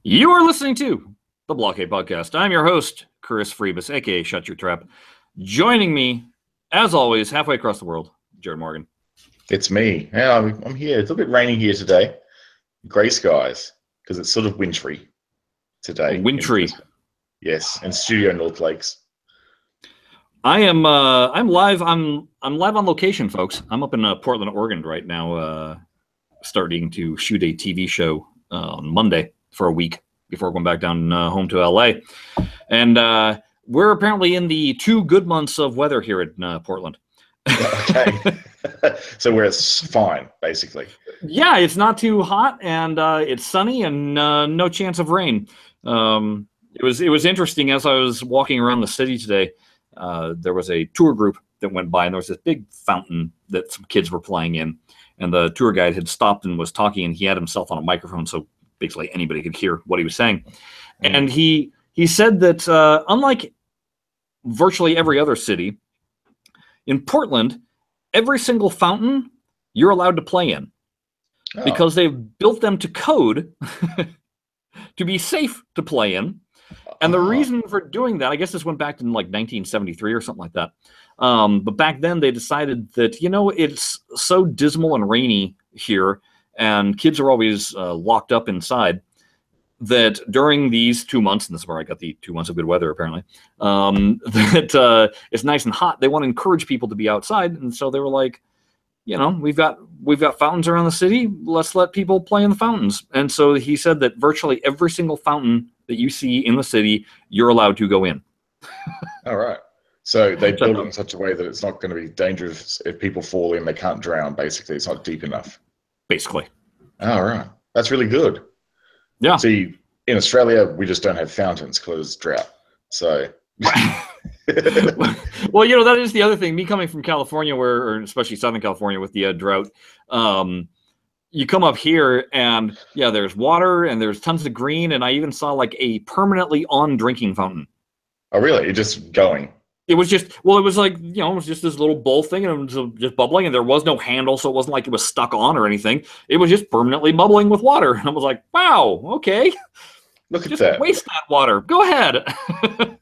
You are listening to the BlahCade podcast. I'm your host, Chris Freebus, aka Shut Your Trap. Joining me, as always, halfway across the world, Jared Morgan. It's me. Yeah, I'm here. It's a bit rainy here today. Grey skies, because it's sort of wintry today. Wintry. Yes, in Studio North Lakes. I'm live. I'm live on location, folks. I'm up in Portland, Oregon right now, starting to shoot a TV show on Monday for a week before going back down home to LA. And we're apparently in the 2 good months of weather here in Portland. Okay. So where it's fine, basically. Yeah, it's not too hot, and it's sunny, and no chance of rain. It was interesting as I was walking around the city today. There was a tour group that went by, and there was this big fountain that some kids were playing in, and the tour guide had stopped and was talking, and he had himself on a microphone, so basically anybody could hear what he was saying. And he said that unlike virtually every other city, in Portland, every single fountain you're allowed to play in because they've built them to code to be safe to play in. And the reason for doing that, I guess this went back to like 1973 or something like that. But back then they decided that, it's so dismal and rainy here and kids are always locked up inside, that during these 2 months, and this is where I got the 2 months of good weather apparently, that it's nice and hot. They want to encourage people to be outside, and so they were like, we've got fountains around the city. Let's let people play in the fountains. And so he said that virtually every single fountain that you see in the city, you're allowed to go in. All right. So they build it in such a way that it's not going to be dangerous if people fall in. They can't drown. Basically, it's not deep enough. Basically. All right. That's really good. Yeah. See, in Australia, we just don't have fountains because drought. So. Well, that is the other thing. Me coming from California, or especially Southern California with the drought, you come up here and there's water and there's tons of green, and I even saw like a permanently on drinking fountain. Oh, really? You're just going? It was just, it was like, it was just this little bowl thing, and it was just bubbling, and there was no handle, so it wasn't like it was stuck on or anything. It was just permanently bubbling with water. And I was like, wow, okay. Look at just that. Waste that water. Go ahead.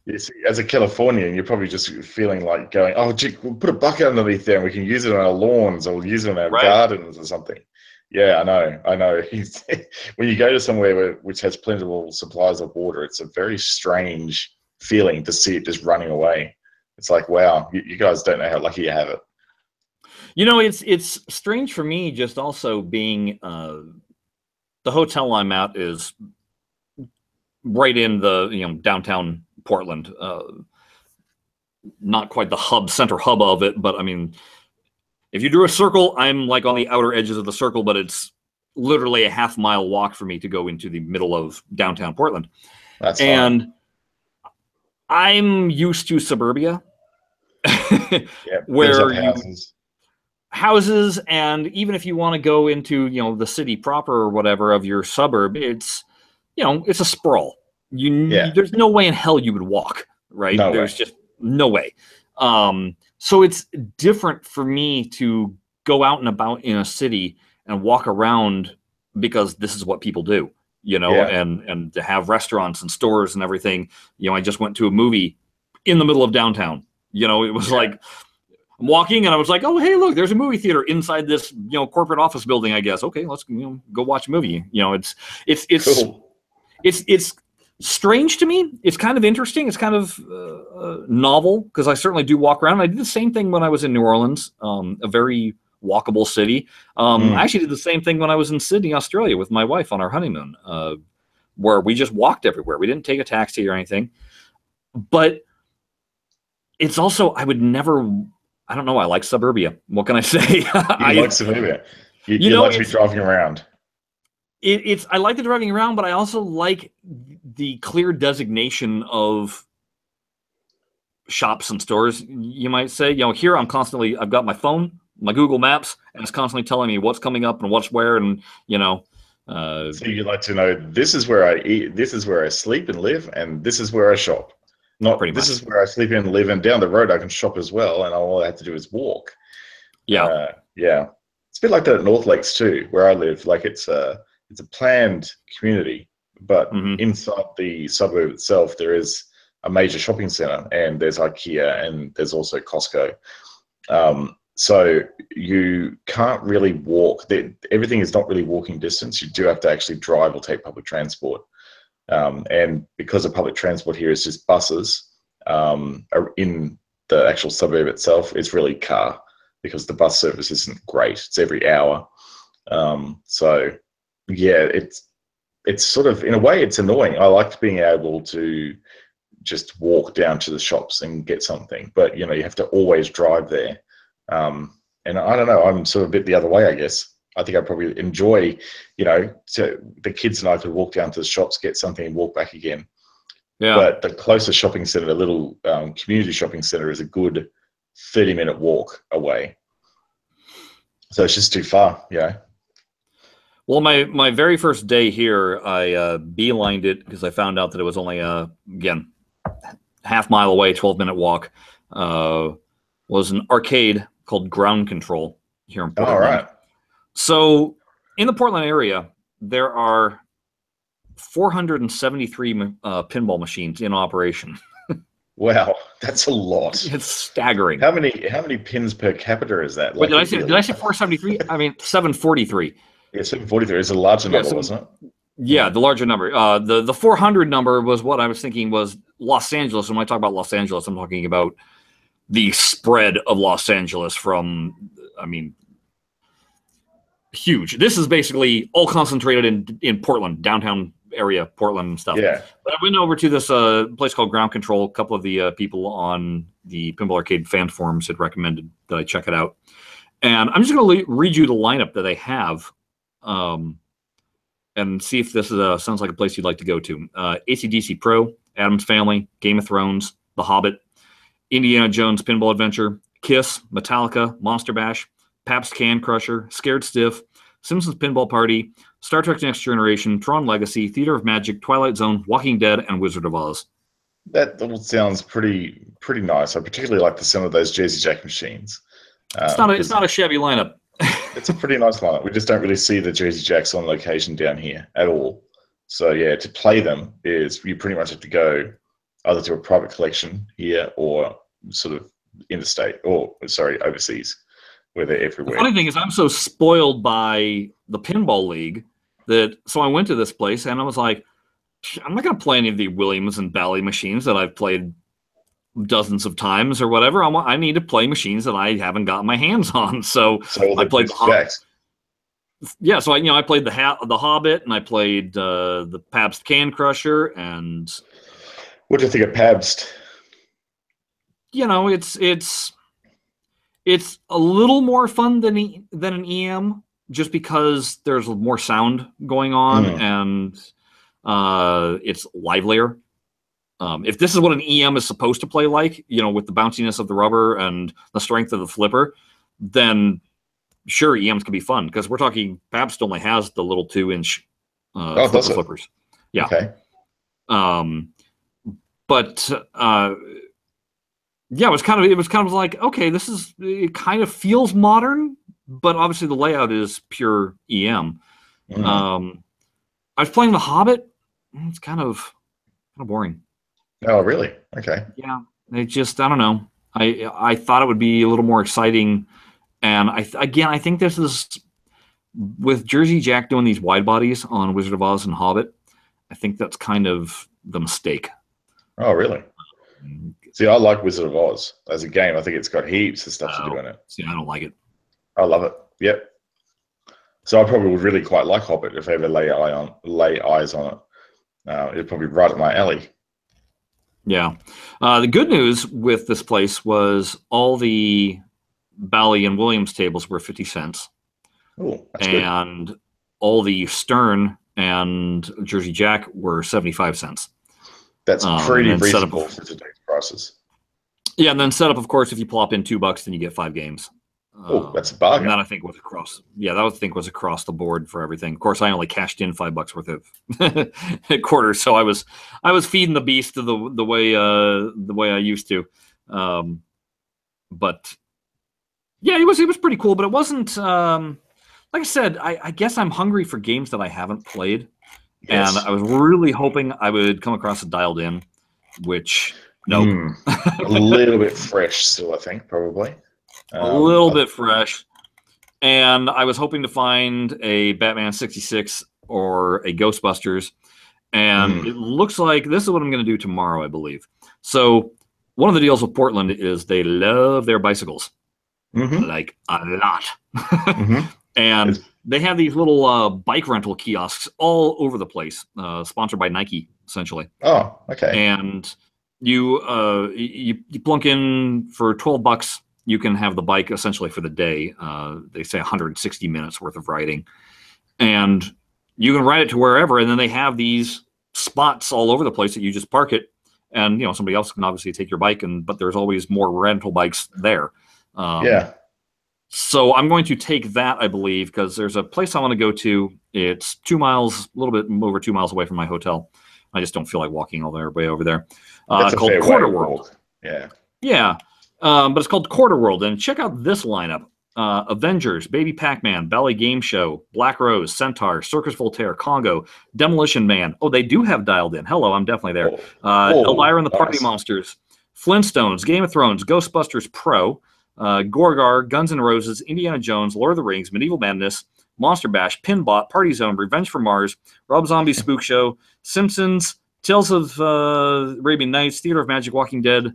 You see, as a Californian, you're probably just feeling like going, oh, gee, we'll put a bucket underneath there and we can use it on our lawns, or we'll use it on our gardens or something. Yeah, I know. When you go to somewhere which has plentiful supplies of water, it's a very strange feeling to see it just running away. It's like, wow, you guys don't know how lucky you have it. It's strange for me, just also being the hotel I'm at is right in the downtown Portland, not quite the center hub of it, but I mean, if you drew a circle, I'm like on the outer edges of the circle, but it's literally a half-mile walk for me to go into the middle of downtown Portland. That's and fine. I'm used to suburbia, where houses, and even if you want to go into the city proper or whatever of your suburb, it's it's a sprawl. There's no way in hell you would walk, right? There's just no way. So it's different for me to go out and about in a city and walk around because this is what people do, and to have restaurants and stores and everything. I just went to a movie in the middle of downtown. It was like I'm walking and I was like, oh, hey, look, there's a movie theater inside this, corporate office building, I guess. Okay, let's go watch a movie. It's cool. It's strange to me. It's kind of interesting. It's kind of novel because I certainly do walk around. I did the same thing when I was in New Orleans, a very walkable city. I actually did the same thing when I was in Sydney, Australia with my wife on our honeymoon, where we just walked everywhere. We didn't take a taxi or anything. But it's also, I don't know, I like suburbia. What can I say? I like suburbia. You like to be driving around. I like the driving around, but I also like the clear designation of shops and stores, you might say. Here I've got my phone, my Google Maps, and it's constantly telling me what's coming up and what's where, and so you like to know, this is where I eat, this is where I sleep and live, and this is where I shop. Not pretty much. This is where I sleep and live, and down the road I can shop as well, and all I have to do is walk. Yeah. It's a bit like that at North Lakes too, where I live. Like it's a planned community, but Mm-hmm. inside the suburb itself, there is a major shopping center, and there's IKEA, and there's also Costco. So you can't really walk. Everything is not really walking distance. You do have to actually drive or take public transport. And because of public transport here is just buses, in the actual suburb itself, it's really car, because the bus service isn't great. It's every hour. So yeah, it's sort of, in a way, it's annoying. I liked being able to just walk down to the shops and get something, but you have to always drive there. And I don't know, I'm sort of a bit the other way, I guess. I think I probably enjoy, so the kids and I could walk down to the shops, get something, and walk back again. Yeah. But the closest shopping center, the little community shopping center, is a good 30-minute walk away. So it's just too far, Well, my very first day here, I beelined it because I found out that it was only, again, half-mile away, 12-minute walk. Was an arcade called Ground Control here in Portland. All right. So in the Portland area, there are 473 pinball machines in operation. Wow, that's a lot. It's staggering. How many pins per capita is that? Wait, did I say 473? I mean 743. Yeah, 743 is a larger number, wasn't it? Yeah, the larger number. The 400 number was what I was thinking was Los Angeles. And when I talk about Los Angeles, I'm talking about the spread of Los Angeles from, huge. This is basically all concentrated in Portland, downtown area, Portland and stuff. Yeah. But I went over to this place called Ground Control. A couple of the people on the Pinball Arcade fan forums had recommended that I check it out. And I'm just going to read you the lineup that they have, and see if this is sounds like a place you'd like to go to. AC/DC Pro, Addams Family, Game of Thrones, The Hobbit, Indiana Jones Pinball Adventure, Kiss, Metallica, Monster Bash, Pabst Can Crusher, Scared Stiff, Simpsons Pinball Party, Star Trek Next Generation, Tron Legacy, Theater of Magic, Twilight Zone, Walking Dead, and Wizard of Oz. That all sounds pretty nice. I particularly like the sound of those Jersey Jack machines. It's not a shabby lineup. It's a pretty nice lineup. We just don't really see the Jersey Jacks on location down here at all. So yeah, to play them is you pretty much have to go either to a private collection here or sort of interstate, or overseas, where they're everywhere. The funny thing is I'm so spoiled by the Pinball League so I went to this place and I was like, I'm not going to play any of the Williams and Bally machines that I've played dozens of times or whatever. I need to play machines that I haven't gotten my hands on. So I played the Hobbit. Yeah, so I played the Hobbit, and I played the Pabst Can Crusher. And what do you think of Pabst? It's a little more fun than an EM, just because there's more sound going on, and it's livelier. If this is what an EM is supposed to play like, with the bounciness of the rubber and the strength of the flipper, then sure, EMs can be fun, because we're talking Pabst only has the little 2-inch flippers. Yeah. Okay. But yeah, it was kind of like, okay, it kind of feels modern, but obviously the layout is pure EM. I was playing the Hobbit. It's kind of boring. Oh, really? Okay. Yeah, it just, I don't know. I thought it would be a little more exciting, and I think this is with Jersey Jack doing these wide bodies on Wizard of Oz and Hobbit. I think that's kind of the mistake. Oh, really? See, I like Wizard of Oz as a game. I think it's got heaps of stuff to do in it. See, I don't like it. I love it. Yep. So I probably would really quite like Hobbit if I ever lay eyes on it. It'd probably be right up my alley. Yeah. The good news with this place was all the Bally and Williams tables were 50 cents. Oh, that's and good. All the Stern and Jersey Jack were 75 cents. That's pretty reasonable for today's prices. Yeah, and then setup, of course, if you plop in $2, then you get 5 games. Oh, that's a bargain. And that I think was across the board for everything. Of course, I only cashed in $5 worth of quarters, so I was feeding the beast the way I used to. But yeah, it was pretty cool, but it wasn't like I said. I guess I'm hungry for games that I haven't played, And Yes. I was really hoping I would come across a dialed in, which nope. A little bit fresh still, I think, probably. A little bit fresh. And I was hoping to find a Batman 66 or a Ghostbusters. And it looks like this is what I'm going to do tomorrow, I believe. So one of the deals with Portland is they love their bicycles, like a lot. And they have these little bike rental kiosks all over the place, sponsored by Nike, essentially. Oh, okay. And you plunk in for $12. You can have the bike essentially for the day. They say 160 minutes worth of riding, and you can ride it to wherever. And then they have these spots all over the place that you just park it, and somebody else can obviously take your bike. But there's always more rental bikes there. Yeah. So I'm going to take that, I believe, because there's a place I want to go to. It's 2 miles, a little bit over 2 miles away from my hotel. I just don't feel like walking all the way over there. That's a called fair Quarter way to World. walk. Yeah. Yeah. But it's called Quarter World. And check out this lineup. Avengers, Baby Pac-Man, Ballet Game Show, Black Rose, Centaur, Circus Voltaire, Congo, Demolition Man. Oh, they do have dialed in. Hello, I'm definitely there. Elvira and the Party Monsters, Flintstones, Game of Thrones, Ghostbusters Pro, Gorgar, Guns N' Roses, Indiana Jones, Lord of the Rings, Medieval Madness, Monster Bash, Pinbot, Party Zone, Revenge for Mars, Rob Zombie's Spook Show, Simpsons, Tales of Arabian Nights, Theater of Magic, Walking Dead,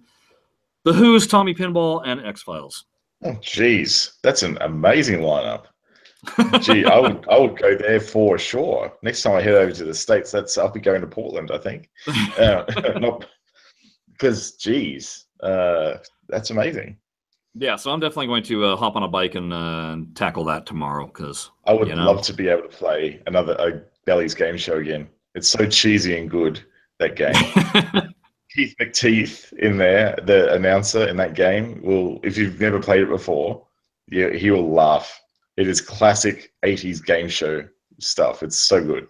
The Who's, Tommy Pinball, and X-Files. Oh, geez. That's an amazing lineup. Gee, I would go there for sure. Next time I head over to the States, I'll be going to Portland, I think. Not because, geez, that's amazing. Yeah, so I'm definitely going to hop on a bike and tackle that tomorrow because I would love to be able to play a Bally's Game Show again. It's so cheesy and good, that game. Keith McTeeth in there, the announcer in that game, if you've never played it before, he will laugh. It is classic 80s game show stuff. It's so good.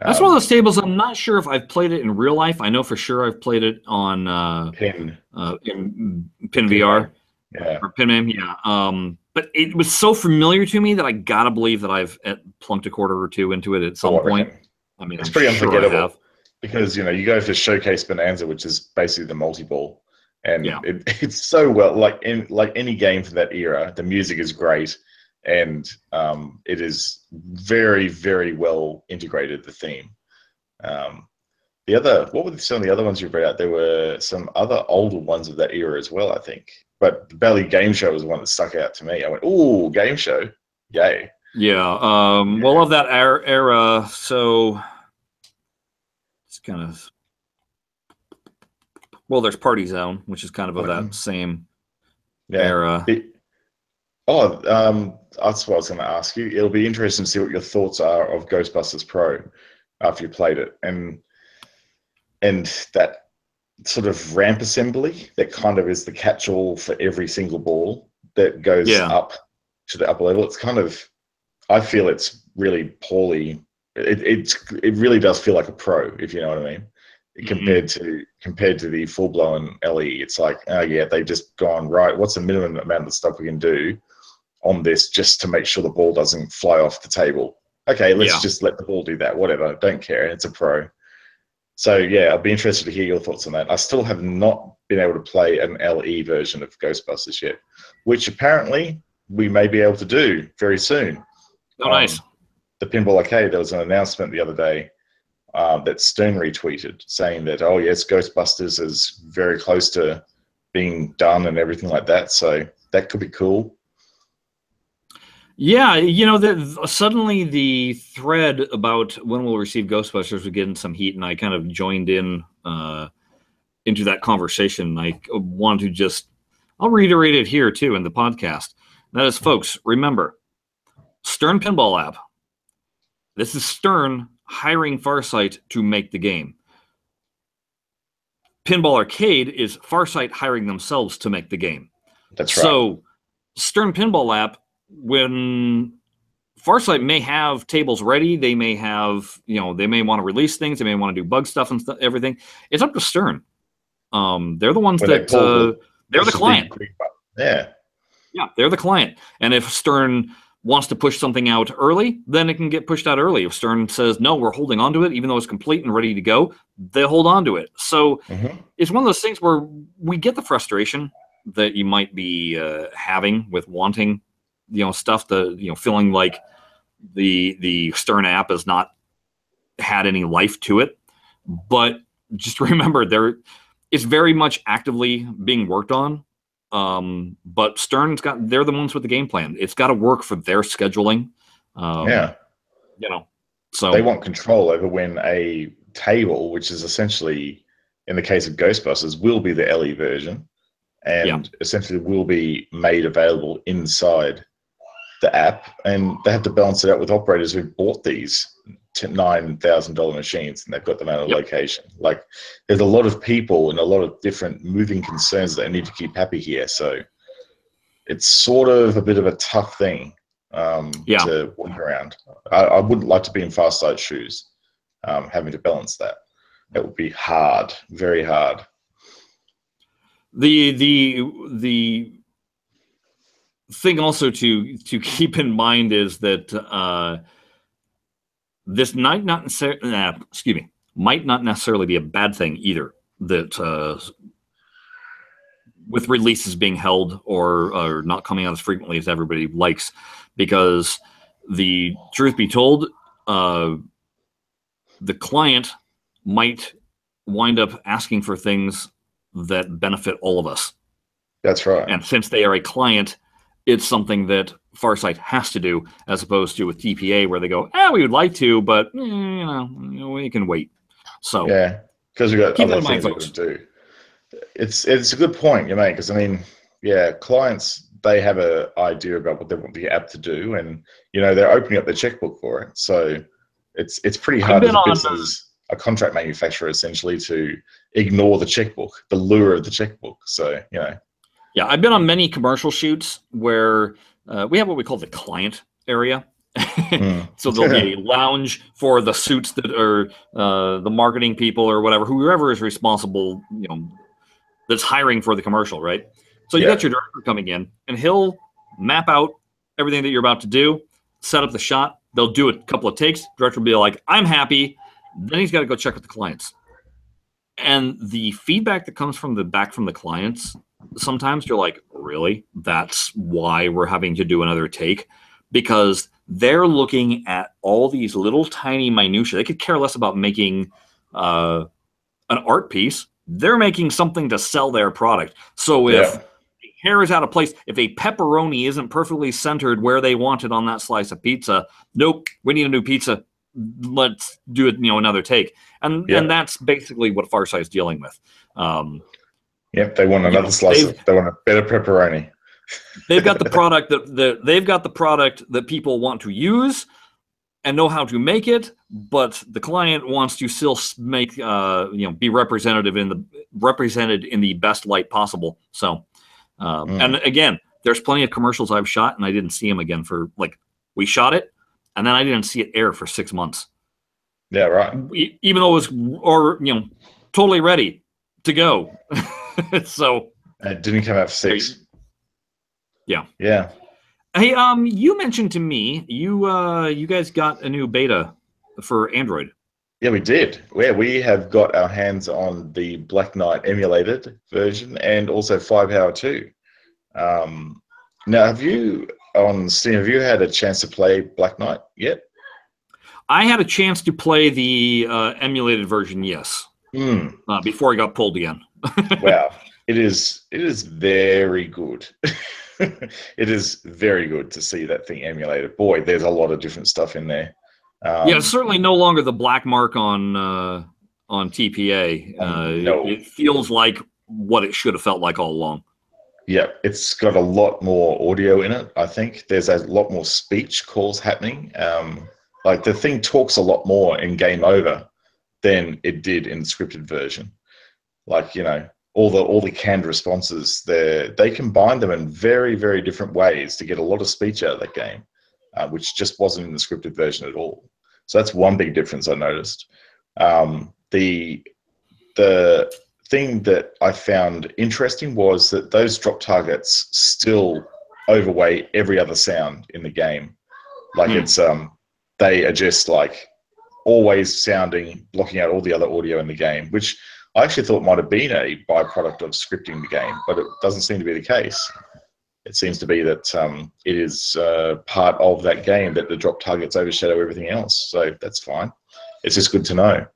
That's one of those tables. I'm not sure if I've played it in real life. I know for sure I've played it on Pin VR. Yeah. Or Pinman, yeah. But it was so familiar to me that I gotta believe that I've plunked a quarter or two into it at some point. I mean, it's pretty unforgettable because you go for Showcase Bonanza, which is basically the multi-ball, and it's so well like any game from that era. The music is great, and it is very, very well integrated. The theme. What were some of the other ones you read out? There were some other older ones of that era as well, I think. But the Bally Game Show was the one that stuck out to me. I went, "Ooh, game show, yay!" Yeah. Well, of that era, so it's kind of there's Party Zone, which is kind of that same era. That's what I was going to ask you. It'll be interesting to see what your thoughts are of Ghostbusters Pro after you played it, and that sort of ramp assembly that kind of is the catch-all for every single ball that goes up to the upper level. It's kind of, I feel it's really poorly. It really does feel like a pro, if you know what I mean. Compared to the full-blown LE, it's like, oh yeah, they've just gone, right, what's the minimum amount of stuff we can do on this just to make sure the ball doesn't fly off the table? Okay, let's just let the ball do that, whatever, don't care, it's a pro. So yeah, I'd be interested to hear your thoughts on that. I still have not been able to play an LE version of Ghostbusters yet, which apparently we may be able to do very soon. Oh, nice. The Pinball Arcade, there was an announcement the other day that Stern retweeted saying that, oh yes, Ghostbusters is very close to being done and everything like that. So that could be cool. Yeah, suddenly the thread about when we'll receive Ghostbusters was getting some heat, and I kind of joined in into that conversation. I want to I'll reiterate it here too in the podcast. That is, folks, remember, Stern Pinball app. This is Stern hiring Farsight to make the game. Pinball Arcade is Farsight hiring themselves to make the game. That's right. So Stern Pinball app, when Farsight may have tables ready, they may have, they may want to release things, they may want to do bug stuff and everything. It's up to Stern. They're the ones they're the client. Yeah. Yeah, they're the client. And if Stern wants to push something out early, then it can get pushed out early. If Stern says, no, we're holding on to it, even though it's complete and ready to go, they'll hold on to it. So it's one of those things where we get the frustration that you might be having with wanting, stuff feeling like the Stern app has not had any life to it. But just remember, it's very much actively being worked on. But they're the ones with the game plan. It's got to work for their scheduling. So they want control over when a table, which is essentially, in the case of Ghostbusters, will be the LE version, and essentially will be made available inside the app, and they have to balance it out with operators who bought these $9,000 machines and they've got them out of location. Like, there's a lot of people and a lot of different moving concerns that I need to keep happy here. So it's sort of a bit of a tough thing to work around. I wouldn't like to be in Farsight's shoes, having to balance that. It would be hard, very hard. The thing also to keep in mind is that this might not necessarily be a bad thing either. That with releases being held or not coming out as frequently as everybody likes, because the truth be told, the client might wind up asking for things that benefit all of us. That's right. And since they are a client, it's something that Farsight has to do, as opposed to with TPA, where they go, we would like to, but we can wait. So yeah, because we got other things we got to do. It's a good point you make, because I mean, clients, they have an idea about what they want the app to do, and they're opening up their checkbook for it. So it's pretty hard as a business, a contract manufacturer, essentially, to ignore the checkbook, the lure of the checkbook. So Yeah, I've been on many commercial shoots where we have what we call the client area. So there'll be a lounge for the suits that are the marketing people or whoever is responsible, that's hiring for the commercial, right? So you got your director coming in, and he'll map out everything that you're about to do, set up the shot. They'll do a couple of takes. Director will be like, I'm happy. Then he's got to go check with the clients. And the feedback that comes back from the clients, sometimes you're like, really? That's why we're having to do another take? Because they're looking at all these little tiny minutiae. They could care less about making an art piece. They're making something to sell their product. So if the hair is out of place, if a pepperoni isn't perfectly centered where they want it on that slice of pizza, nope, we need a new pizza. Let's do it, another take. And that's basically what Farsight is dealing with. They want another slice. They want a better pepperoni. They've got the product that people want to use and know how to make it, but the client wants to still make be represented in the best light possible. So, and again, there's plenty of commercials I've shot and I didn't see them again for we shot it and then I didn't see it air for 6 months. Yeah, right. Even though it was totally ready to go. So it didn't come out for 6. Yeah. Hey, you mentioned to me you guys got a new beta for Android. Yeah, we did. We have got our hands on the Black Knight emulated version and also 5-hour 2. Now, have you on Steam? Have you had a chance to play Black Knight yet? I had a chance to play the emulated version, yes. Before I got pulled again. Wow, it is very good. It is very good to see that thing emulated. Boy, there's a lot of different stuff in there. It's certainly no longer the black mark on TPA. No. It feels like what it should have felt like all along. Yeah, it's got a lot more audio in it. I think there's a lot more speech calls happening. Like the thing talks a lot more in Game Over than it did in the scripted version. Like, all the canned responses, they combine them in very, very different ways to get a lot of speech out of that game, which just wasn't in the scripted version at all. So that's one big difference I noticed. The thing that I found interesting was that those drop targets still overweigh every other sound in the game. Like it's they are just like always sounding, blocking out all the other audio in the game, which I actually thought might have been a byproduct of scripting the game, but it doesn't seem to be the case. It seems to be that it is part of that game that the drop targets overshadow everything else. So that's fine. It's just good to know.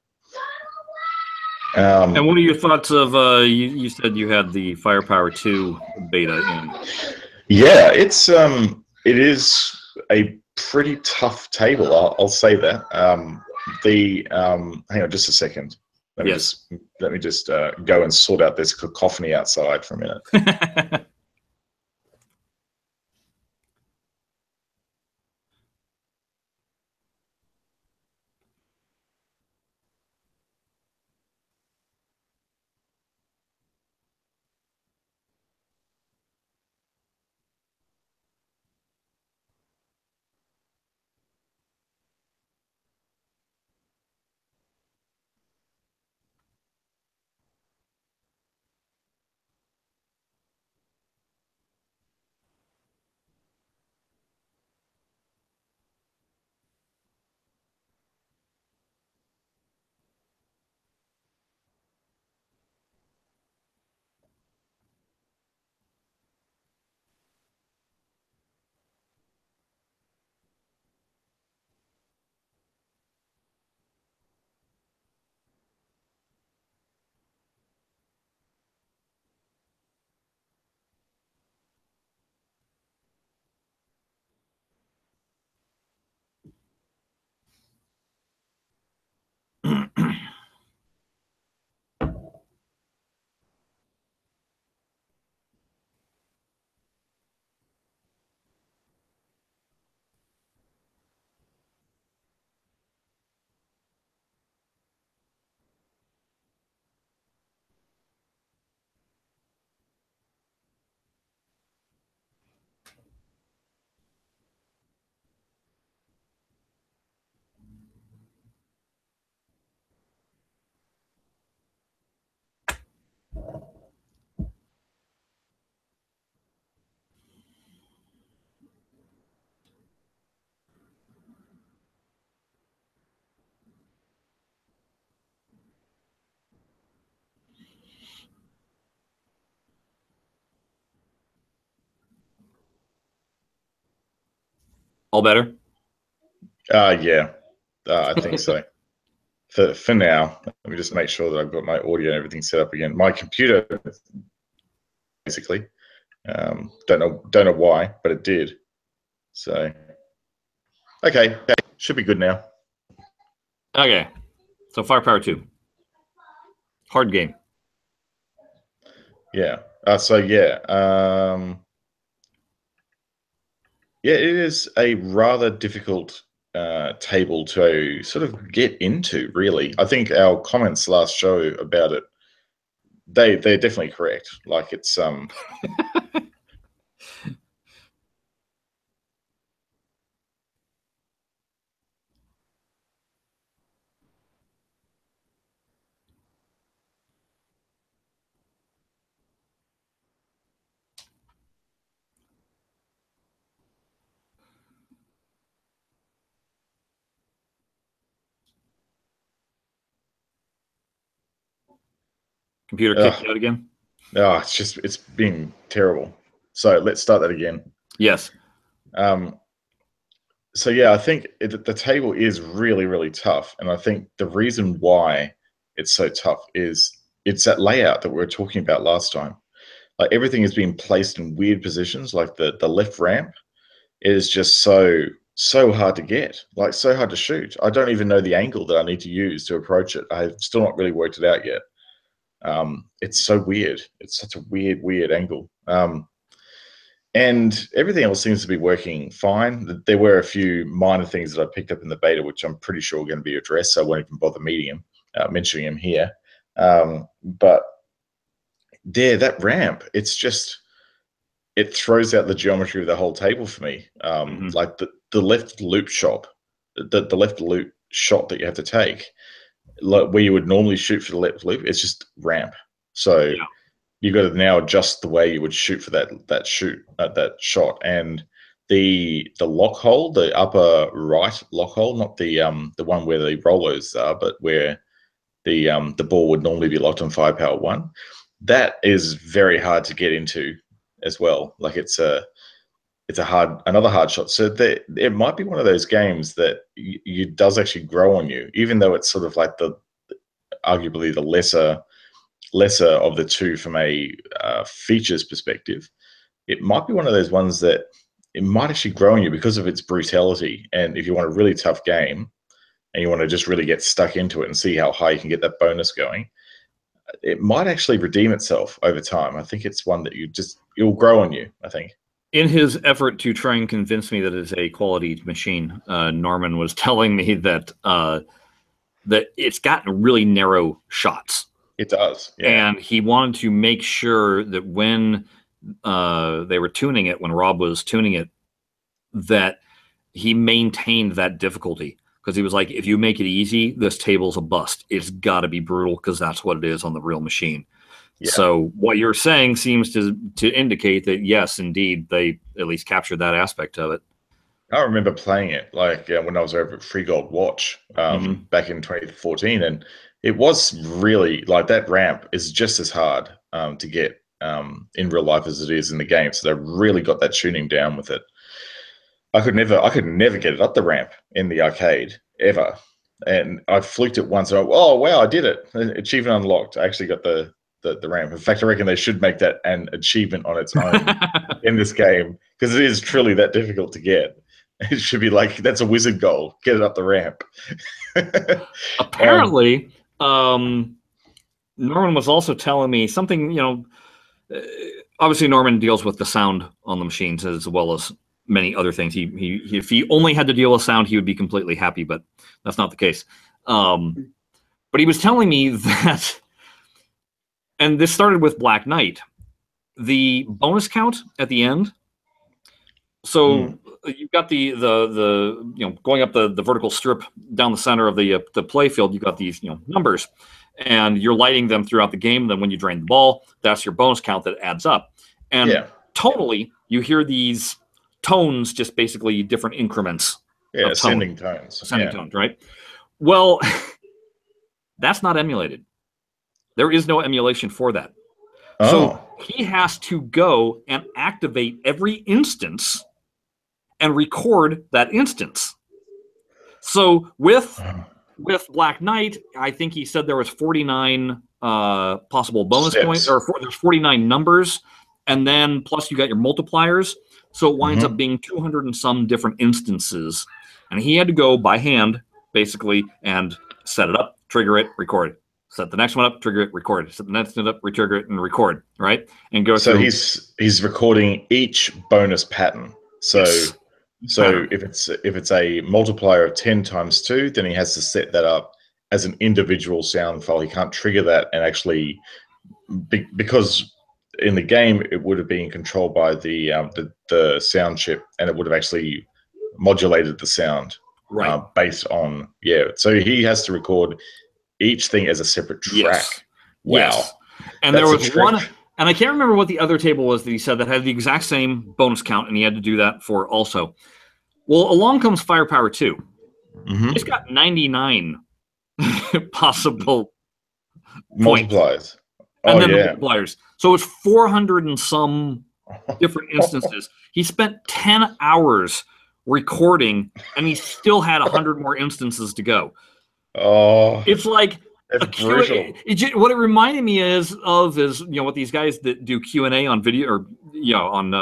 And what are your thoughts of, you said you had the Firepower 2 beta in? Yeah, it is a pretty tough table. I'll say that. Hang on just a second. Let me just go and sort out this cacophony outside for a minute. All better? Yeah, I think so. For now, let me just make sure that I've got my audio and everything set up again. My computer, basically, don't know why, but it did. So, okay, should be good now. Okay, so Firepower 2. Hard game. Yeah. Yeah, it is a rather difficult table to sort of get into, really. I think our comments last show about it, they're definitely correct. Like it's Computer kicked out again? it's been terrible. So let's start that again. Yes. So yeah, I think the table is really, really tough, and I think the reason why it's so tough is it's that layout that we were talking about last time. Like everything is being placed in weird positions. Like the left ramp is just so hard to get, like so hard to shoot. I don't even know the angle that I need to use to approach it. I've still not really worked it out yet. It's so weird. It's such a weird angle. And everything else seems to be working fine. There were a few minor things that I picked up in the beta, which I'm pretty sure are going to be addressed, so I won't even bother mentioning them here. But there, that ramp, it throws out the geometry of the whole table for me. Like the left loop shot, the left loop shot that you have to take, like where you would normally shoot for the left loop, it's just ramp. So you've got to now adjust the way you would shoot for that shot, and the lock hole, the upper right lock hole, not the one where the rollers are, but where the ball would normally be locked on Firepower 1. That is very hard to get into as well. Like it's another hard shot. So it might be one of those games that you does actually grow on you, even though it's sort of like arguably the lesser of the two from a features perspective. It might be one of those ones that it might actually grow on you because of its brutality. And if you want a really tough game and you want to just really get stuck into it and see how high you can get that bonus going, it might actually redeem itself over time. I think it's one that it'll grow on you, I think. In his effort to try and convince me that it's a quality machine, Norman was telling me that that it's gotten really narrow shots. It does, yeah. And he wanted to make sure that when they were tuning it, when Rob was tuning it, that he maintained that difficulty. Because he was like, if you make it easy, this table's a bust. It's got to be brutal because that's what it is on the real machine. Yeah. So what you're saying seems to indicate that, yes, indeed, they at least captured that aspect of it. I remember playing it like when I was over at Free Gold Watch back in 2014, and it was really like that ramp is just as hard to get in real life as it is in the game. So they really got that tuning down with it. I could never get it up the ramp in the arcade ever, and I fluked it once. And oh wow, I did it! Achievement unlocked. I actually got the ramp. In fact, I reckon they should make that an achievement on its own in this game because it is truly that difficult to get. It should be like that's a wizard goal. Get it up the ramp. Apparently, Norman was also telling me something. Obviously Norman deals with the sound on the machines as well as many other things. If he only had to deal with sound, he would be completely happy, but that's not the case. But he was telling me that, and this started with Black Knight, the bonus count at the end. So you've got the going up the vertical strip down the center of the play field. You've got these numbers, and you're lighting them throughout the game. Then when you drain the ball, that's your bonus count that adds up. And totally, you hear these tones, just basically different increments. Yeah, ascending tones. Ascending tones, right? Well, that's not emulated. There is no emulation for that. Oh. So he has to go and activate every instance and record that instance. So with Black Knight, I think he said there was 49 possible bonus points, or there's 49 numbers, and then plus you got your multipliers. So it winds up being 200 and some different instances. And he had to go by hand, basically, and set it up, trigger it, record it. Set the next one up, trigger it, record it. Set the next one up, trigger it, and record, right? And go through. So he's recording each bonus pattern. So if it's a multiplier of 10 times 2, then he has to set that up as an individual sound file. He can't trigger that and actually because in the game it would have been controlled by the sound chip, and it would have actually modulated the sound based on So he has to record each thing as a separate track. Yes. Wow. Yes. And there was one, and I can't remember what the other table was that he said that had the exact same bonus count, and he had to do that for also. Well, along comes Firepower 2. It's got 99 possible multipliers. And then the multipliers. So it's 400 and some different instances. He spent 10 hours recording, and he still had 100 more instances to go. Oh, it's like brutal. What it reminded me is what these guys that do Q&A on video, or on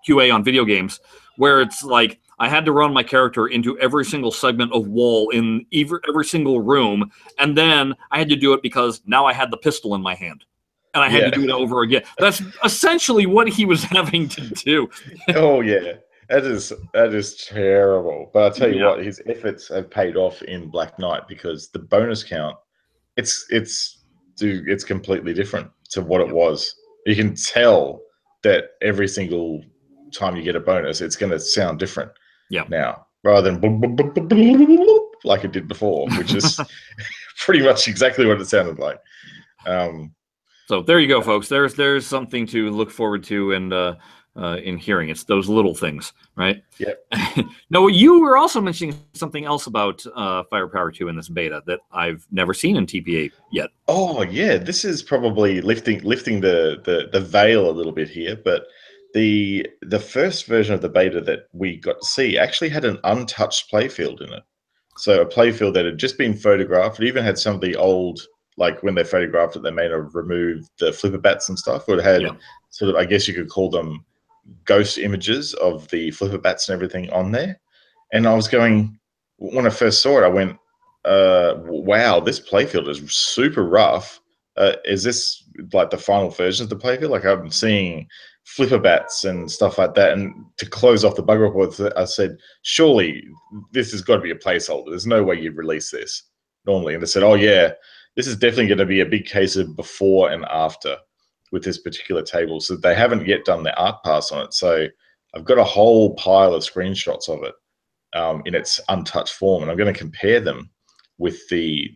QA on video games, where it's like I had to run my character into every single segment of wall in every single room, and then I had to do it because now I had the pistol in my hand, and I had to do it over again. That's essentially what he was having to do. Oh yeah. That is terrible. But I'll tell you what, his efforts have paid off in Black Knight, because the bonus count, it's completely different to what it was. You can tell that every single time you get a bonus, it's going to sound different now, rather than like it did before, which is pretty much exactly what it sounded like. So there you go, folks. There's something to look forward to, and in hearing. It's those little things, right? Yeah. No, you were also mentioning something else about Firepower 2 in this beta that I've never seen in TPA yet. Oh yeah, this is probably lifting the veil a little bit here, but the first version of the beta that we got to see actually had an untouched playfield in it. So a playfield that had just been photographed. It even had some of the old, like when they photographed it, they may have removed the flipper bats and stuff. Or it had sort of, I guess you could call them ghost images of the flipper bats and everything on there. And I was going, when I first saw it, I went, wow, this playfield is super rough. Is this like the final version of the playfield? Like I'm seeing flipper bats and stuff like that. And to close off the bug report, I said, surely this has got to be a placeholder. There's no way you'd release this normally. And they said, oh yeah, this is definitely going to be a big case of before and after with this particular table. So they haven't yet done the art pass on it. So I've got a whole pile of screenshots of it in its untouched form, and I'm going to compare them with the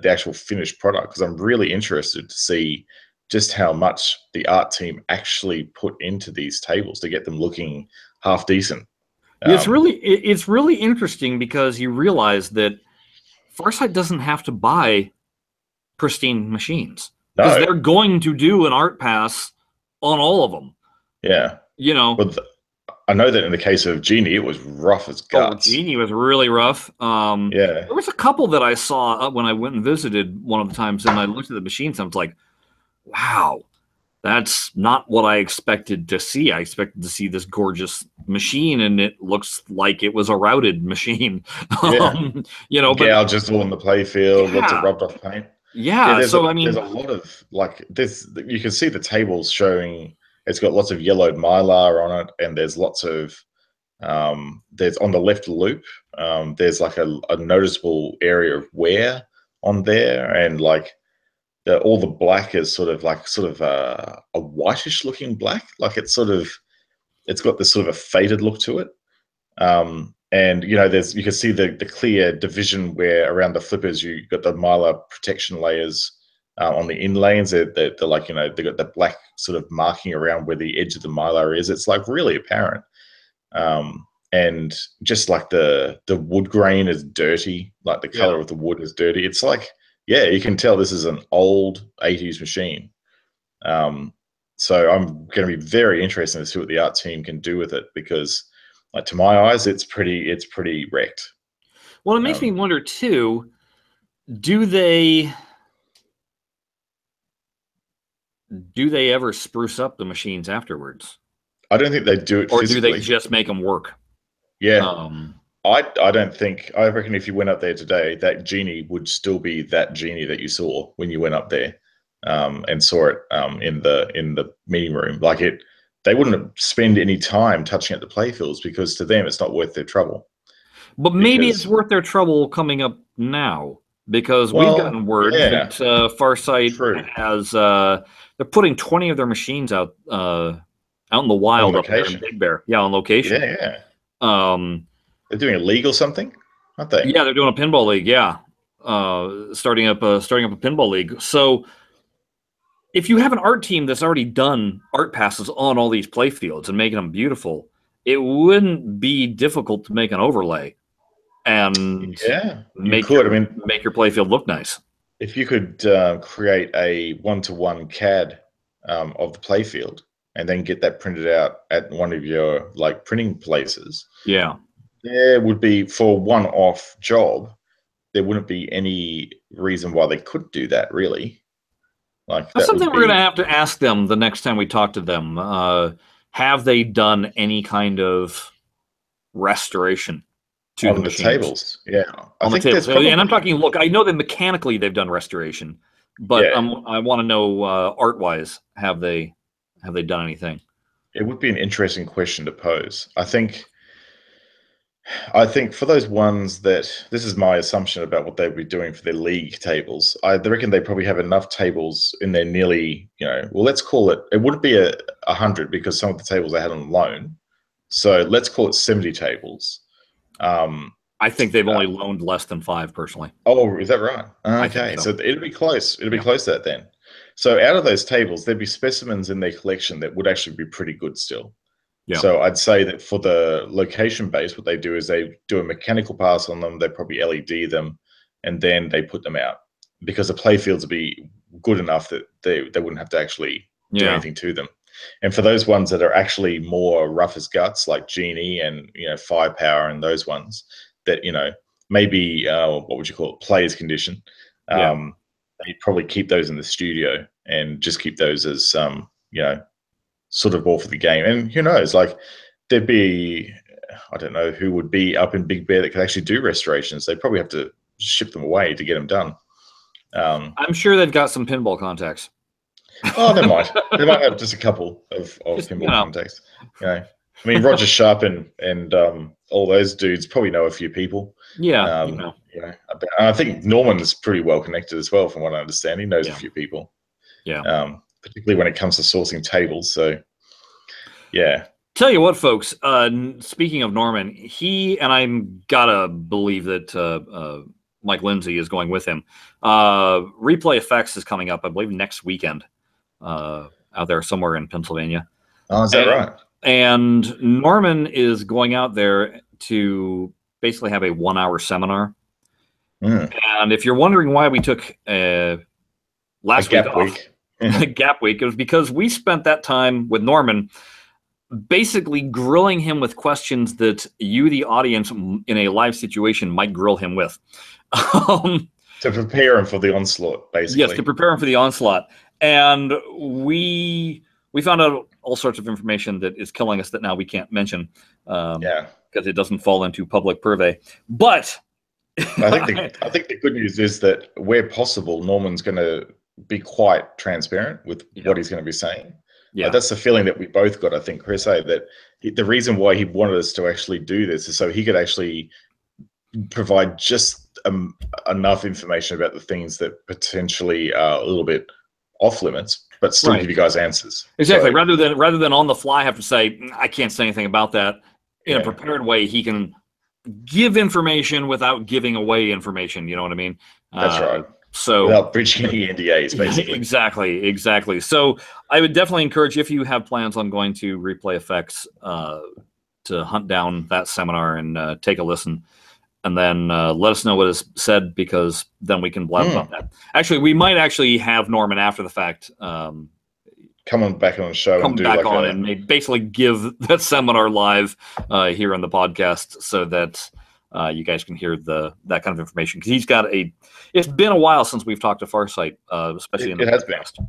actual finished product because I'm really interested to see just how much the art team actually put into these tables to get them looking half decent. It's really interesting because you realize that Farsight doesn't have to buy pristine machines because they're going to do an art pass on all of them. Yeah, you know. But I know that in the case of Genie, it was rough as guts. Oh, Genie was really rough. Yeah, there was a couple that I saw when I went and visited one of the times, and I looked at the machines. And I was like, "Wow, that's not what I expected to see. I expected to see this gorgeous machine, and it looks like it was a routed machine." Yeah. Gouges all in the playfield, lots of rubbed off paint. Yeah, there's a lot of like this. You can see the tables showing. It's got lots of yellowed mylar on it, and there's lots of there's on the left loop. There's like a noticeable area of wear on there, and like all the black is sort of a whitish looking black. Like it's got this sort of a faded look to it. And you can see the clear division where around the flippers you got the mylar protection layers on the in lanes. They're like they got the black sort of marking around where the edge of the mylar is. It's like really apparent. And just like the wood grain is dirty, like the color of the wood is dirty. It's like, yeah, you can tell this is an old 80s machine. So I'm going to be very interested to see what the art team can do with it because, like, to my eyes, it's pretty wrecked. Well, it makes me wonder too. Do they ever spruce up the machines afterwards? I don't think they do it. Or physically. Do they just make them work? Yeah. I don't think. I reckon if you went up there today, that Genie would still be that Genie that you saw when you went up there and saw it in the meeting room. Like they wouldn't spend any time touching at the playfields because to them it's not worth their trouble. But maybe it's worth their trouble coming up now because we've gotten word that Farsight has they're putting 20 of their machines out in the wild up there in Big Bear. Yeah, on location. Yeah. They're doing a league or something, aren't they? Yeah, they're doing a pinball league. Yeah, starting up a pinball league. So if you have an art team that's already done art passes on all these playfields and making them beautiful, it wouldn't be difficult to make an overlay and make your playfield look nice. If you could create a one-to-one CAD of the playfield and then get that printed out at one of your like printing places, there would be, for a one-off job, there wouldn't be any reason why they couldn't do that, really. Like that's something we're going to have to ask them the next time we talk to them. Have they done any kind of restoration to the tables? Yeah, on the tables. And I'm talking. Look, I know that mechanically they've done restoration, but I want to know art-wise, have they done anything? It would be an interesting question to pose. I think for those ones that, this is my assumption about what they'd be doing for their league tables. I reckon they probably have enough tables in their nearly, well, let's call it wouldn't be 100 because some of the tables they had on loan. So let's call it 70 tables. I think they've only loaned less than 5 personally. Oh, is that right? Okay, so it'll be close. It'll be close to that then. So out of those tables, there'd be specimens in their collection that would actually be pretty good still. Yeah. So I'd say that for the location base, what they do is they do a mechanical pass on them. They probably LED them, and then they put them out because the play fields would be good enough that they wouldn't have to actually do anything to them. And for those ones that are actually more rough as guts, like Genie and Firepower and those ones that maybe what would you call it, players condition. They probably keep those in the studio and just keep those as sort of all for the game. And who knows, like there'd be, I don't know who would be up in Big Bear that could actually do restorations. They probably have to ship them away to get them done. I'm sure they've got some pinball contacts. Oh, they might. They might have just a couple of pinball contacts. I mean, Roger Sharp and all those dudes probably know a few people. Yeah. I think Norman's pretty well connected as well, from what I understand. He knows a few people. Yeah. Particularly when it comes to sourcing tables. So, yeah. Tell you what, folks. Speaking of Norman, he and I'm gotta believe that Mike Lindsay is going with him. Replay Effects is coming up, I believe, next weekend. Out there somewhere in Pennsylvania. Oh, is that right? And Norman is going out there to basically have a 1-hour seminar. And if you're wondering why we took last week off, gap week, it was because we spent that time with Norman basically grilling him with questions that you, the audience, in a live situation might grill him with. To prepare him for the onslaught, basically. Yes, to prepare him for the onslaught. And we found out all sorts of information that is killing us that now we can't mention. Because it doesn't fall into public purvey. But I think the good news is that where possible, Norman's going to be quite transparent with what he's going to be saying. Yeah, that's the feeling that we both got. I think, Chris, that the reason why he wanted us to actually do this is so he could actually provide just enough information about the things that potentially are a little bit off limits, but still give you guys answers. Exactly. So, rather than on the fly have to say, I can't say anything about that. In a prepared way, he can give information without giving away information. You know what I mean? That's right. So without breaching any NDAs, basically. Exactly. So I would definitely encourage, if you have plans on going to Replay Effects, to hunt down that seminar and take a listen. And then let us know what is said, because then we can blab about that. Actually, we might actually have Norman after the fact coming back on the show and basically give that seminar live here on the podcast, so that you guys can hear that kind of information. Because he's got it's been a while since we've talked to Farsight, especially in the podcast.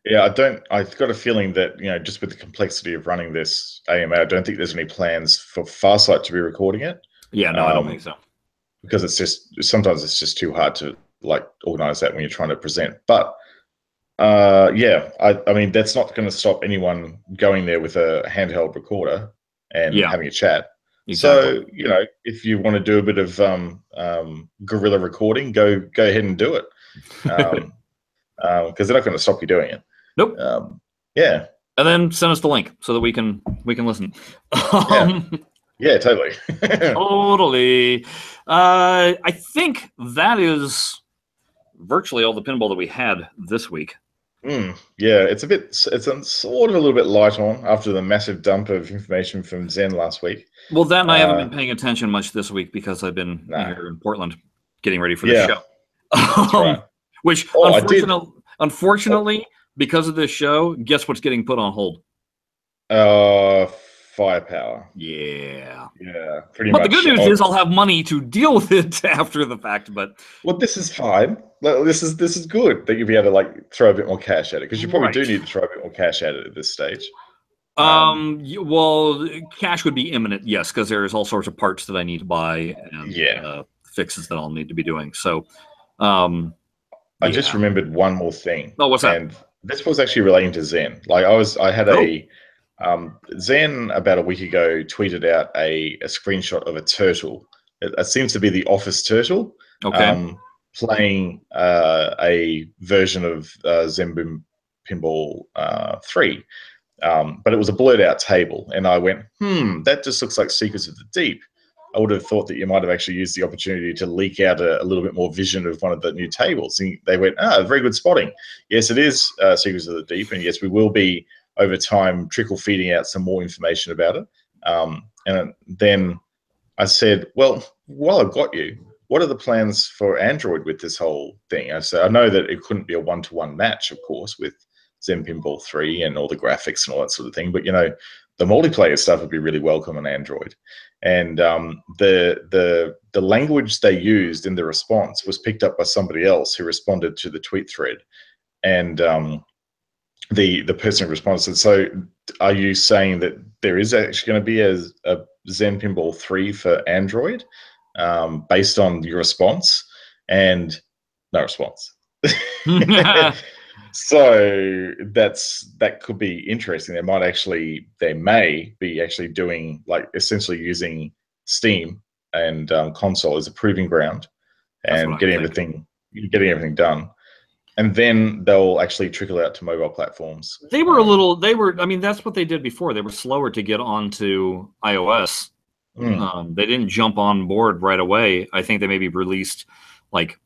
Yeah, I've got a feeling that, just with the complexity of running this AMA, I don't think there's any plans for Farsight to be recording it. Yeah, no, I don't think so. Because sometimes it's just too hard to organize that when you're trying to present. But I mean, that's not going to stop anyone going there with a handheld recorder and having a chat. Exactly. So, if you want to do a bit of guerrilla recording, go ahead and do it. Because they're not going to stop you doing it. Nope. Yeah. And then send us the link so that we can listen. Yeah, totally. Totally. I think that is virtually all the pinball that we had this week. Yeah, it's sort of a little bit light on after the massive dump of information from Zen last week. Well, that and I haven't been paying attention much this week because I've been here in Portland getting ready for the show. That's right. Which, unfortunately, because of this show, guess what's getting put on hold? Firepower. Yeah, pretty much. But the good news is I'll have money to deal with it after the fact. But this is fine. This is good that you'll be able to throw a bit more cash at it, because you probably do need to throw a bit more cash at it at this stage. Well, cash would be imminent, yes, because there's all sorts of parts that I need to buy and fixes that I'll need to be doing. So, I just remembered one more thing. Oh, what's that? And this was actually relating to Zen. I had Zen about a week ago tweeted out a screenshot of a turtle. It seems to be the Office turtle. Okay. Playing a version of Zen Pinball 3. But it was a blurred out table. And I went, that just looks like Secrets of the Deep. I would have thought that you might have actually used the opportunity to leak out a little bit more vision of one of the new tables. And they went, very good spotting. Yes, it is Secrets of the Deep. And yes, we will be over time trickle feeding out some more information about it. And then I said, well, while I've got you, what are the plans for Android with this whole thing? I said, I know that it couldn't be a one-to-one match, of course, with Zen Pinball 3 and all the graphics and all that sort of thing, but the multiplayer stuff would be really welcome on Android. And the language they used in the response was picked up by somebody else who responded to the tweet thread. And the person who responded said, so are you saying that there is actually going to be a Zen Pinball 3 for Android based on your response? And no response. So that could be interesting. They may be actually doing, like, essentially using Steam and console as a proving ground and getting everything done. And then they'll actually trickle out to mobile platforms. I mean, that's what they did before. They were slower to get onto iOS. They didn't jump on board right away. I think they maybe released like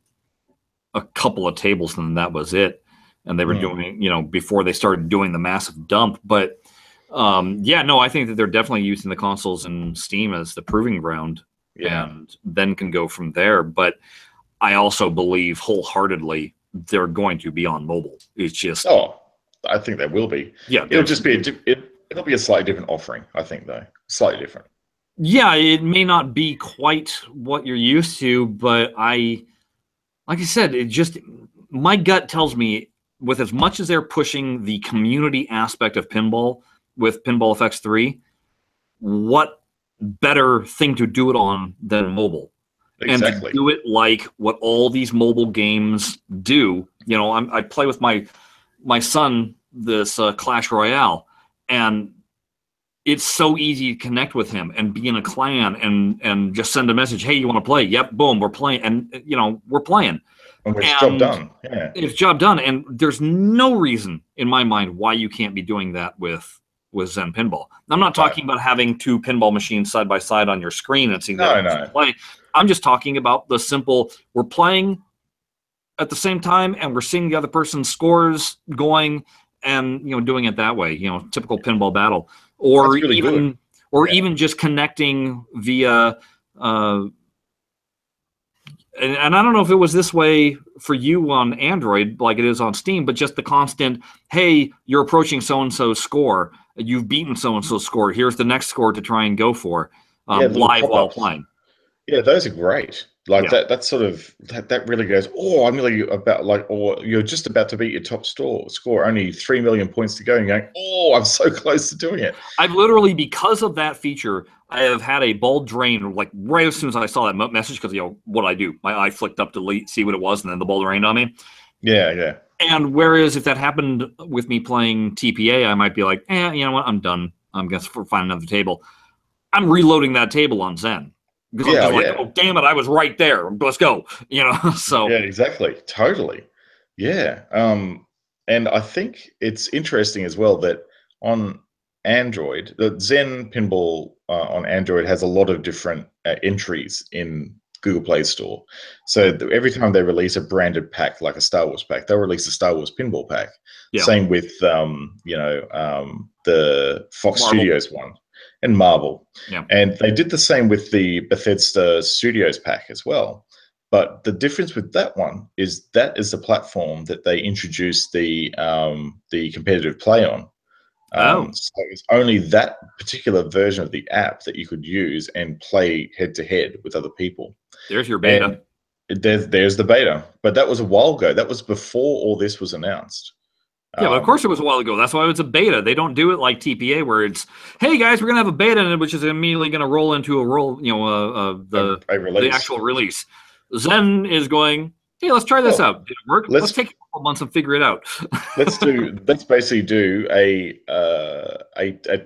a couple of tables and that was it. And they were doing, before they started doing the massive dump. But I think that they're definitely using the consoles and Steam as the proving ground, and then can go from there. But I also believe wholeheartedly they're going to be on mobile. It's just, I think they will be. Yeah, it'll just be it'll be a slightly different offering. I think, though, slightly different. Yeah, it may not be quite what you're used to, but like I said, my gut tells me, with as much as they're pushing the community aspect of pinball with Pinball FX 3, what better thing to do it on than mobile? Exactly. And to do it like what all these mobile games do. I play with my son this Clash Royale, and it's so easy to connect with him and be in a clan and just send a message, hey, you want to play? Yep, boom, we're playing. And, we're playing. And it's job done. Yeah. It's job done. And there's no reason in my mind why you can't be doing that with Zen Pinball. I'm not talking about having two pinball machines side by side on your screen and seeing that play. I'm just talking about the simple, we're playing at the same time and we're seeing the other person's scores going and, doing it that way, typical pinball battle. Or really even just connecting via and I don't know if it was this way for you on Android like it is on Steam, but just the constant, hey, you're approaching so-and-so's score. You've beaten so-and-so's score. Here's the next score to try and go for live while playing. Yeah, those are great. Like that sort of, that really goes, I'm really about or you're just about to beat your top score, only 3 million points to go, and you're going, I'm so close to doing it. I've literally, because of that feature, I have had a ball drain like right as soon as I saw that message, because what I do, my eye flicked up to see what it was, and then the ball drained on me. Yeah. And whereas if that happened with me playing TPA, I might be like, you know what, I'm done. I'm going to find another table. I'm reloading that table on Zen. Because I'm just like, oh, damn it, I was right there. Let's go. So. Yeah, exactly. Totally. Yeah. And I think it's interesting as well that on Android, the Zen Pinball on Android has a lot of different entries in Google Play Store. So every time they release a branded pack, like a Star Wars pack, they'll release a Star Wars Pinball pack. Yeah. Same with, the Fox Studios one. And Marvel. Yeah. And they did the same with the Bethesda Studios pack as well. But the difference with that one is that is the platform that they introduced the competitive play on. So it's only that particular version of the app that you could use and play head-to-head with other people. There's your beta. There's the beta. But that was a while ago. That was before all this was announced. Yeah, but of course it was a while ago. That's why it's a beta. They don't do it like TPA, where it's, hey guys, we're gonna have a beta, which is immediately gonna roll into the actual release. Zen is going, hey, let's try this out. Did it work? Let's take a couple months and figure it out. let's basically do a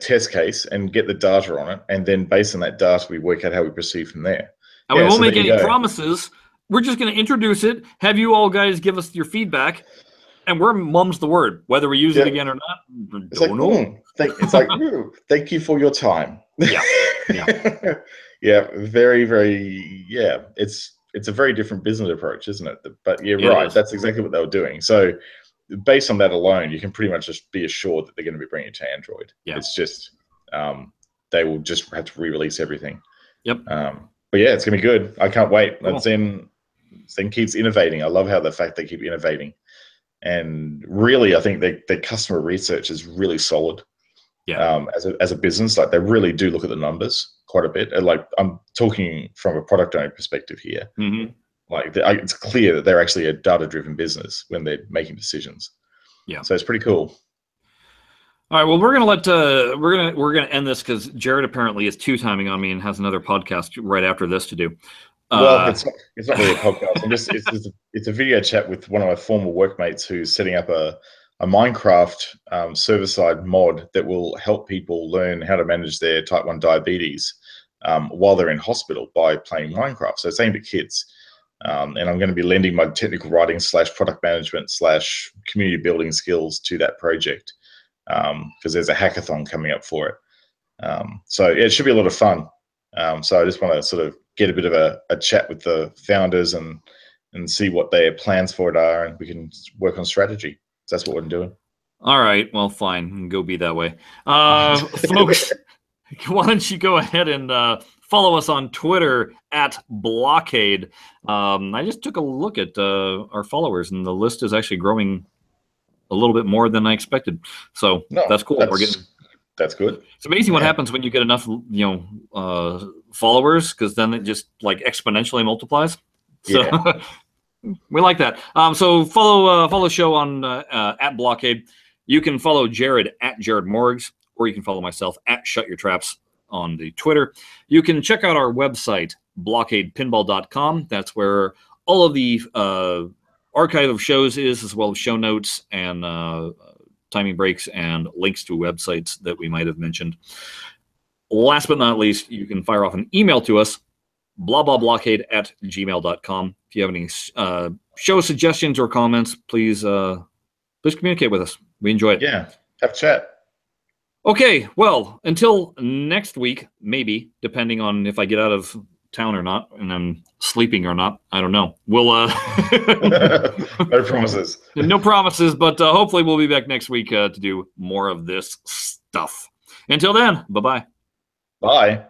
test case and get the data on it, and then based on that data, we work out how we proceed from there. And we won't make any promises. We're just gonna introduce it, have you all guys give us your feedback. And we're mum's the word, whether we use it again or not. It's thank you for your time. Yeah. Yeah, very, very, it's a very different business approach, isn't it? But you're right. That's exactly what they were doing. So based on that alone, you can pretty much just be assured that they're going to be bringing it to Android. Yeah. It's just they will just have to re-release everything. Yep. But yeah, it's going to be good. I can't wait. Cool. Zen keeps innovating. I love how the fact they keep innovating. And really, I think their customer research is really solid. Yeah. As a business, like they really do look at the numbers quite a bit. And like I'm talking from a product owner perspective here. Mm-hmm. Like it's clear that they're actually a data-driven business when they're making decisions. Yeah. So it's pretty cool. All right. Well, we're gonna end this because Jared apparently is two-timing on me and has another podcast right after this to do. Well, it's not really a podcast. It's a video chat with one of my former workmates who's setting up a Minecraft server-side mod that will help people learn how to manage their type 1 diabetes while they're in hospital by playing Minecraft. So it's aimed at kids. And I'm going to be lending my technical writing / product management / community building skills to that project because there's a hackathon coming up for it. So yeah, it should be a lot of fun. So I just want to sort of get a bit of a chat with the founders and see what their plans for it are, and we can work on strategy. So that's what we're doing. All right. Well, fine. Go be that way. Folks, why don't you go ahead and follow us on Twitter at BlahCade. I just took a look at our followers, and the list is actually growing a little bit more than I expected. So that's cool. That's good. It's amazing what happens when you get enough, followers, because then it just like exponentially multiplies. So we like that. So follow the show on at BlahCade. You can follow Jared at Jared Morgs, or you can follow myself at Shut Your Traps on the Twitter. You can check out our website, BlahCadePinball.com. That's where all of the archive of shows is, as well as show notes and timing breaks and links to websites that we might have mentioned. Last but not least, you can fire off an email to us, blahblahblahcade@gmail.com. If you have any show suggestions or comments, please communicate with us. We enjoy it. Yeah, have a chat. Okay, well, until next week, maybe, depending on if I get out of town or not, and I'm sleeping or not. I don't know. We'll no promises. No promises, but hopefully we'll be back next week to do more of this stuff. Until then, bye-bye. Bye.